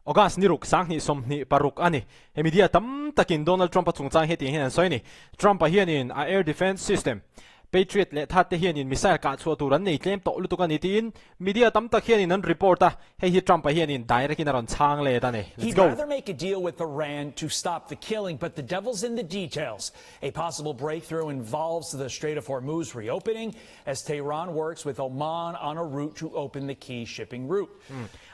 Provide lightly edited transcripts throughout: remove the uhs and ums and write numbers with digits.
August ni ruk sang ni som ni paruk ani media tam takin Donald Trump chung chang he ti hian soi ni Trump hian in a air defense system Patriot le that te hian in missile ka chu tu ran nei tlem to lu tu kan ni tin media tam tak hian in an report a he Trump hian in direct in ron chang le da ne He'd rather make a deal with Iran to stop the killing, but the devil's in the details. A possible breakthrough involves the Strait of Hormuz reopening as Tehran works with Oman on a route to open the key shipping route.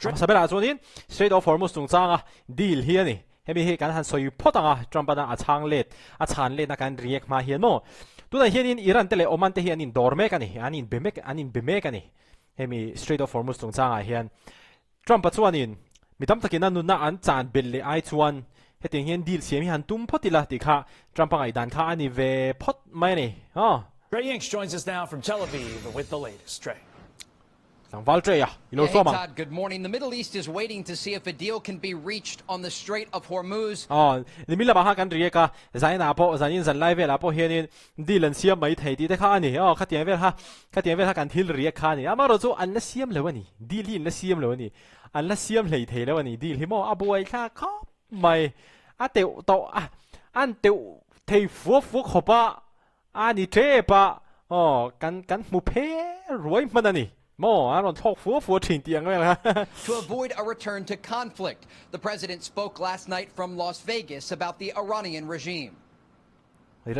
Sabela chuanin Strait of Hormuz chung chang a deal hian ni hemi he kan han soi photanga Trump na a chang let a chan le na kan riek ma hian mo tu na hian in Iran tele Oman te hian in dorme kan ni anin bemek kan ni hemi Strait of Hormuz chung chang a hian Trump chuanin mitam takin an na an chan bel le ai chuan heting hian deal siam hi han tum photila ti kha Trump ngai dan kha ani ve phot mai ni Trey Yanks joins us now from Tel Aviv with the latest. Trey. Hey, Todd, good morning. The Middle East is waiting to see if a deal can be reached on the Strait of Hormuz. Nimila baha kan rieka zaina po zanin zan live la po hianin dilan siam mai thei ti te kha ani khatiang vel ha kan thil riek kha ni amaro chu an la siam lewani dil hi la siam lewani an la siam lei thei lewani dil hi mo abuai kha kho mai a teu to an teu thei fu khopa ani tre pa kan mu phe roi manani To avoid a return to conflict, the president spoke last night from Las Vegas about the Iranian regime. I'd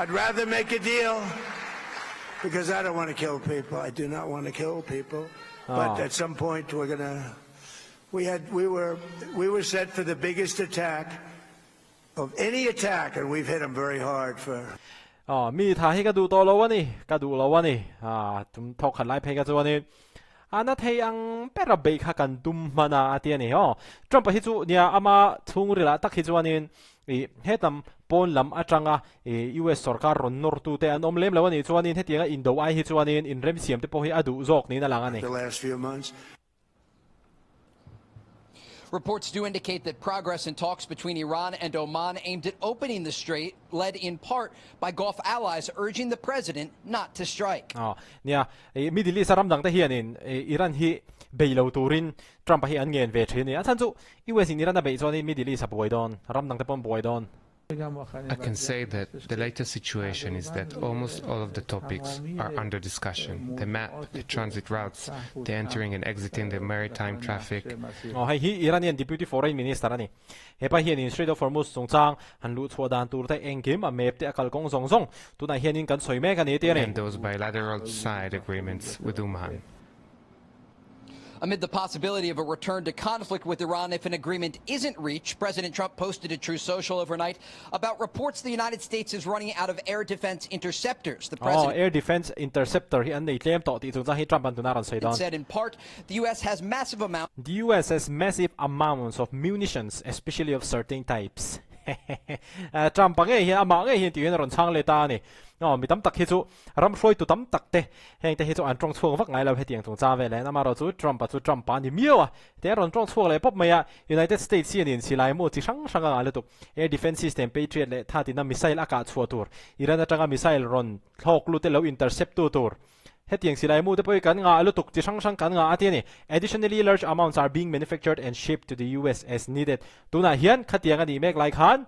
rather make a deal because I don't want to kill people. I do not want to kill people. But at some point we're gonna. We were set for the biggest attack of any attack, and we've hit them very hard for. Mi tha hi ka du to lo wani ka du lo wani tum thok khan lai phe ka chuani ana thei ang pera be kha kan tum mana ati ani Trump hi chu nia ama thung rila tak hi chuanin hetam pon lam atanga US sarkar ron nor tu te an omlem lawani chuanin hetianga indo ai hi chuanin in rem siam te po hi adu zok ni na langani the last few months. Reports do indicate that progress in talks between Iran and Oman aimed at opening the strait, led in part by Gulf allies urging the president not to strike. Nia Middle East ram dang ta hianin Iran hi beilo turin Trump hi an ngen ve thini athan chu US in Iran na be choni Middle East boy don ram dang ta pon boy don I can say that the latest situation is that almost all of the topics are under discussion. The map, the transit routes, the entering and exiting the maritime traffic. Hi Iranian Deputy Foreign Minister ani. Hepa hian in Strait of Hormuz songchang han lu chhuadan tur te engkim a map te akal kong zong tu na hian in kan soi me kan e te And those bilateral side agreements with Oman. Amid the possibility of a return to conflict with Iran if an agreement isn't reached, President Trump posted to Truth Social overnight about reports the United States is running out of air defense interceptors. The president air defense interceptor hi an nei tlem to ti chung hi Trump an tunaran sei don said in part the US has massive amounts of munitions, especially of certain types. Trump nge hi ama nge hi ti yen ron chang le ta ni mi tam tak hi chu ram hroi tu tam tak te heng te hi chu an tong chuang vak ngai lo hetiang tung cha ve le na ma ro chu Trump pa ni miawa te ron tong chuang le pop maya United States hian in silai mo chi sang sang a le tu air defense system Patriot le tha ti na missile aka chu tur Iran atanga missile ron thok lu te lo intercept tu tur hetiang silai mu te poi kan nga alu tuk chi sang sang kan nga ati ni additionally large amounts are being manufactured and shipped to the US as needed tuna hian khatiang ani mek lai khan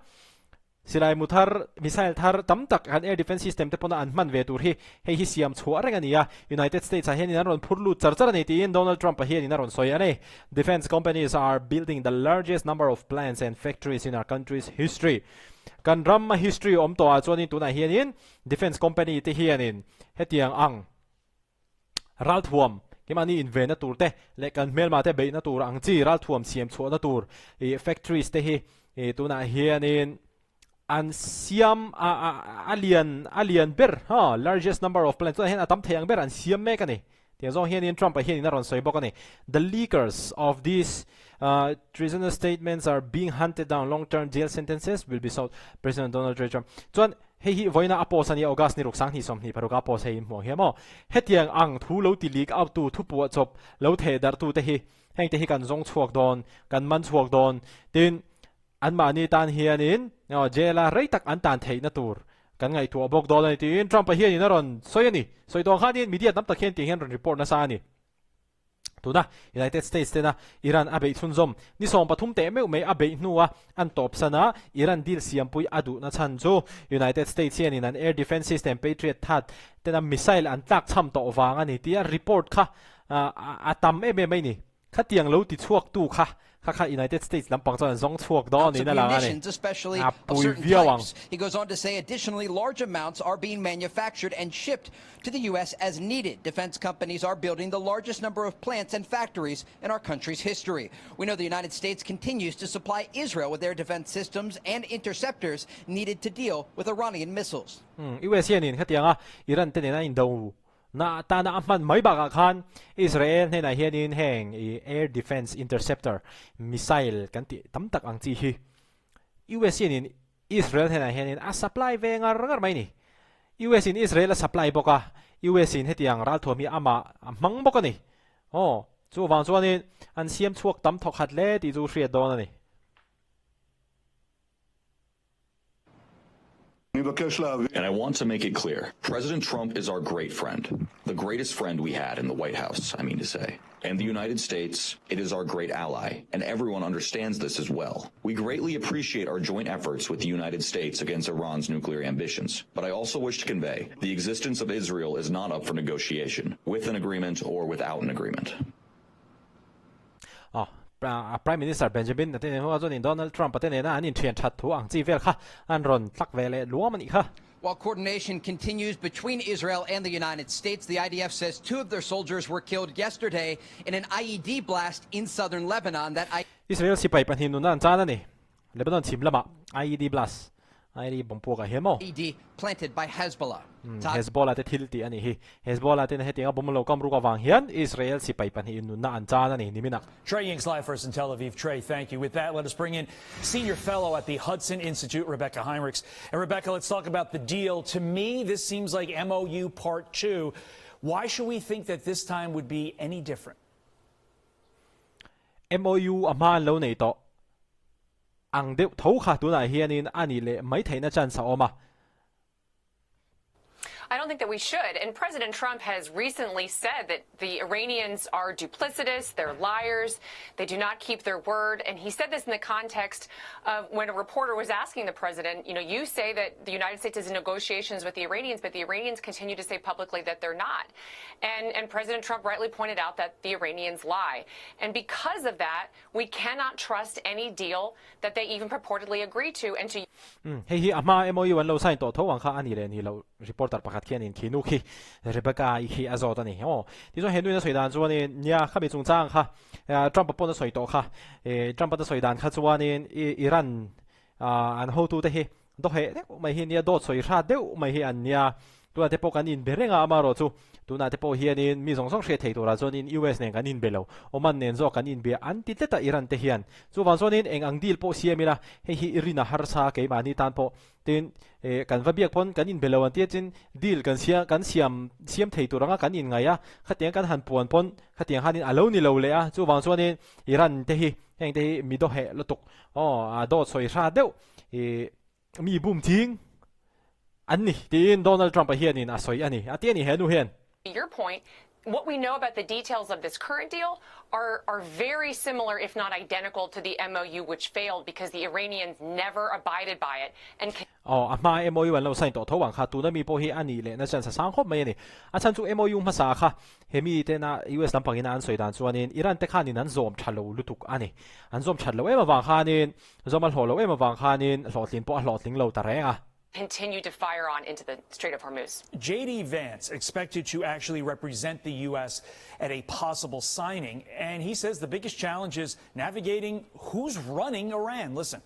silai mu thar missile thar tam tak an air defense system te pona an man ve tur hi hi siam chhuar reng ania United States a hian in ron phurlu charchar ani ti in Donald Trump a hian in ron soi ani defense companies are building the largest number of plants and factories in our country's history kan ram history om to a choni tuna hian in defense company te hian in hetiang ang ral thuam kimani in ve na tur te le kan mel ma te be na tur ang chi ral thuam siam chho na tur factories te hi tuna hian in an siam alien ber largest number of plants hen atam theyang ber an siam me kani tiang zong hian in Trump a hian in ron soi bokani the leakers of these treasonous statements are being hunted down. Long-term jail sentences will be sought. President Donald Trump chuan hei voina apos ani August ni ruksang ni som ni paruka pos hei mo hiamo hetiang ang thu lo ti leak out tu thu pu chop lo the dar tu te hi heng te hi kan zong chuak don kan man chuak don tin an ma ni tan hian in jela reitak an tan thei na tur kan ngai tu abok dol ni tin Trump hian in ron soi ani soi dong khan in media tam tak hian ti hian report na sa ani tu na United States te na Iran abe thun zom ni som pathum te me abe nuwa an top sana Iran deal siam pui adu na chan chu United States hian in an air defense system Patriot that te na missile an tlak cham to wang ani tia report kha atam mai ni khatiang lo ti chuak tu kha United States lampang chuan zong chuak do ni na lang ani munitions, especially of certain types. He goes on to say additionally large amounts are being manufactured and shipped to the U.S. as needed. Defense companies are building the largest number of plants and factories in our country's history. We know the United States continues to supply Israel with their defense systems and interceptors needed to deal with Iranian missiles. US hian in khatianga Iran te na in do na ta na man mai ba khan Israel ne na hian in heng air defense interceptor missile kan ti tam tak ang chi hi US hian in Israel ne na hian in a supply ve ngar mai ni US in Israel a supply boka US in hetiang ral thomi ama mang boka ni chu wang chuan in an siam chuak tam thok hat le ti chu hriat don ani And I want to make it clear, President Trump is our great friend, the greatest friend we had in the White House, I mean to say. And the United States, it is our great ally, and everyone understands this as well. We greatly appreciate our joint efforts with the United States against Iran's nuclear ambitions. But I also wish to convey, the existence of Israel is not up for negotiation, with an agreement or without an agreement. Prime Minister Benjamin Donald Trump While coordination continues between Israel and the United States, the IDF says 2 of their soldiers were killed yesterday in an IED blast in southern Lebanon. Israel sipai panhin nun chana ni Lebanon chimlama IED blast IED bompo ka hemo IED planted by Hezbollah. Hezbollah te thilti ani hi Hezbollah te hetinga bomlo kamru ka wang hian Israel sipai panhin nun na an chana ni nimina. Trey Ying's live first in Tel Aviv. Trey, thank you. With that, let us bring in senior fellow at the Hudson Institute, Rebecca Heinrichs. And Rebecca, let's talk about the deal. To me, this seems like MOU Part 2. Why should we think that this time would be any different? MOU aman lo nei to ang deuh tho kha tu na hianin ani le mai theina chan sa oma. I don't think that we should. And President Trump has recently said that the Iranians are duplicitous, they're liars, they do not keep their word. And he said this in the context of when a reporter was asking the president, you say that the United States is in negotiations with the Iranians, but the Iranians continue to say publicly that they're not. And President Trump rightly pointed out that the Iranians lie. And because of that, we cannot trust any deal that they even purportedly agree to. And to Hey, ama MOU an lo sign to wang kha ani le ni lo reporter pakhat khian in khinu khi Rebecca hi azot ani ti zo hendu na soidan chuan in nya khami chung chang kha Trump pon na soi to kha Trump da soidan kha chuan in Iran an ho tu te hi do he mai hi nia dot soi ra deu mai hi an nia tu te pokan in berenga amaro chu tuna te po hian in mi song she thei to ra chuan in US nen kan in belo oman nen zo kan in be anti teta Iran te hian chu wan chuan in eng ang deal po siamila he hi irina har sa ke mani tan po tin kan va biak pon kan in belo an ti chin deal kan siam thei to ranga kan in ngaya khatiang kan han pon khatiang hanin alo ni lo le a chu wan chuan in Iran te hi heng te hi mi do he lotuk a do soi ra deu mi bum thing ani tin Donald Trump hian in a soi ani ati ani henu hian. Your point, what we know about the details of this current deal are very similar, if not identical, to the MOU which failed because the Iranians never abided by it. And ama MOU an lo sign to thawang kha tu na mi po hi ani le na chan sa sang khop mai ni a chan chu MOU ma sa kha hemi te na US lampang in an soidan chuanin Iran te khanin an zom thalo lutuk ani an zom thalo ema wang khanin zomal holo ema wang khanin hlotlin po hlotling lo tarenga continue to fire on into the Strait of Hormuz. J.D. Vance expected to actually represent the U.S. at a possible signing, and he says the biggest challenge is navigating who's running Iran. Listen.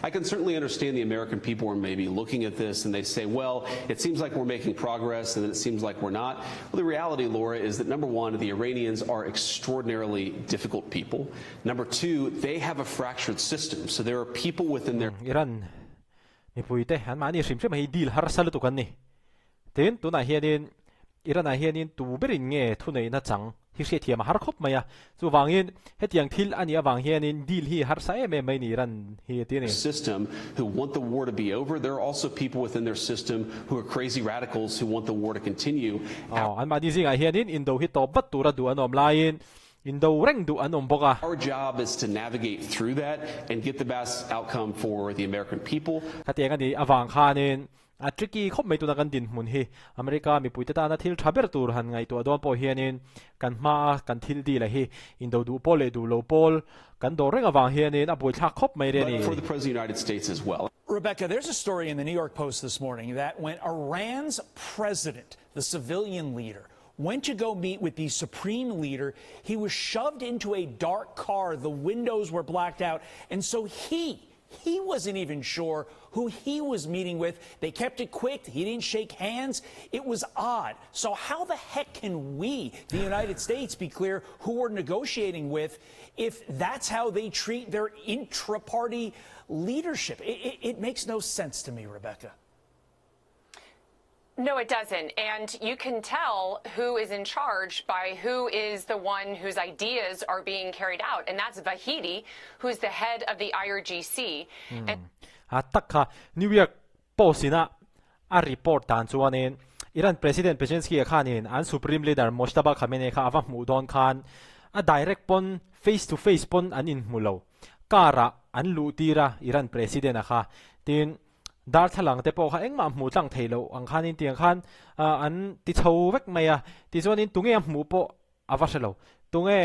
I can certainly understand the American people are maybe looking at this and they say, well, it seems like we're making progress and then it seems like we're not. Well, the reality, Laura, is that number one, the Iranians are extraordinarily difficult people. Number two, they have a fractured system. So there are people within their Iran mi puite han mani sim sim hi deal har sal tu kan ni tin tu na hianin Iran a hianin tu berin nge thu nei na chang hi she thiam har khop maya chu wangin hetiang thil ani awang hianin deal hi har sa em mai ni ran hi ti ni system who want the war to be over. There are also people within their system who are crazy radicals who want the war to continue. An ma di zinga hianin indo hi to bat tura du anom lain indo reng du anom boka Our job is to navigate through that and get the best outcome for the American people. khatiang ani awang khanin a tricky khop mai tu na kan din mun hi America mi puita ta na thil thaber tur han ngai tu adon po hianin kan ma kan thil di la hi indo du pole du lo pol kan do reng awang hianin a boi thak khop mai re ni But for the President of the United States as well. Rebecca, there's a story in the New York Post this morning that when Iran's president, the civilian leader, went to go meet with the supreme leader, he was shoved into a dark car. The windows were blacked out. And so he wasn't even sure who he was meeting with. They kept it quick. He didn't shake hands. It was odd. So how the heck can we, the United States, be clear who we're negotiating with if that's how they treat their intra-party leadership? It makes no sense to me, Rebecca. No, it doesn't. And you can tell who is in charge by who is the one whose ideas are being carried out. And that's Vahidi, who's the head of the IRGC. Takha New York Post ina a report tan chuanin Iran President Pezeshkian khanin an Supreme Leader Mojtaba Khamenei kha awa hmu don khan a direct pon face to face pon an in hmulo kara an lu tira Iran President a kha tin dar thalang te po kha engma hmu tlang theilo ang khanin tiang khan an ti chho vek maya ti chuanin tunge hmu po awa shalo tunge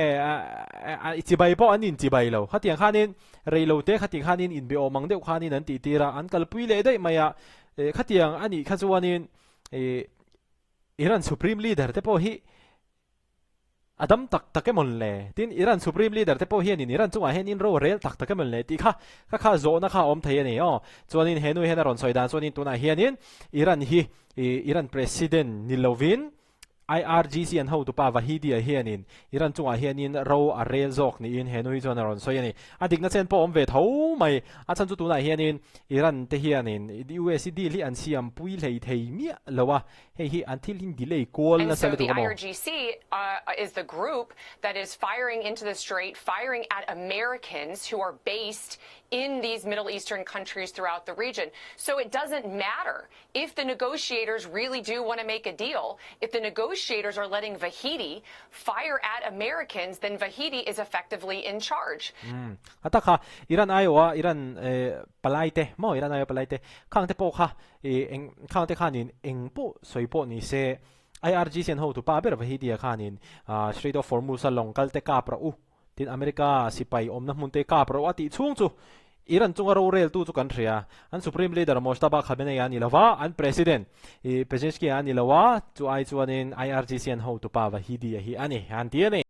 chibai po anin chibai lo khatiang khanin reilo te khati khanin in be omang deuh khanin an ti tira an kalpui le dei maya khatiang ani khachuanin Iran Supreme Leader te po hi Adam tak takemon le tin Iran Supreme Leader te po hian in Iran chunga hen in ro rel tak takemon le ti kha zo na kha om thei ani chuanin henu hen ron soidan chuanin tuna hianin Iran hi Iran President Nilovin IRGC an ho tu pa Vahidi a hianin Iran chunga hianin ro a rel zok ni in henui chuan ron soiani adik na chen po om ve tho mai a chan chu tuna hianin Iran te hianin USD li an siam pui lei thei mi lowa hei hi until in delay call na so sal the tu mo IRGC is the group that is firing into the strait, firing at Americans who are based in these Middle Eastern countries throughout the region. So it doesn't matter if the negotiators really do want to make a deal. If the negotiators are letting Vahidi fire at Americans, then Vahidi is effectively in charge. Ataka Iran Iowa Iran palaite mo Iran Iowa palaite khang te po kha khang te khanin eng po soipo ni se IRGC an ho tu pa ber Vahidi khanin Strait of Hormuz long kal te ka pra u tin America sipai om na mun te ka pra ati chung chu Iran chunga ro rel tu chu kan thria an Supreme Leader Mojtaba Khamenei ani lawa an President Pezeshkian ani lawa chu ai chuanin IRGC an ho tu pa Vahidi hi ani han ti ani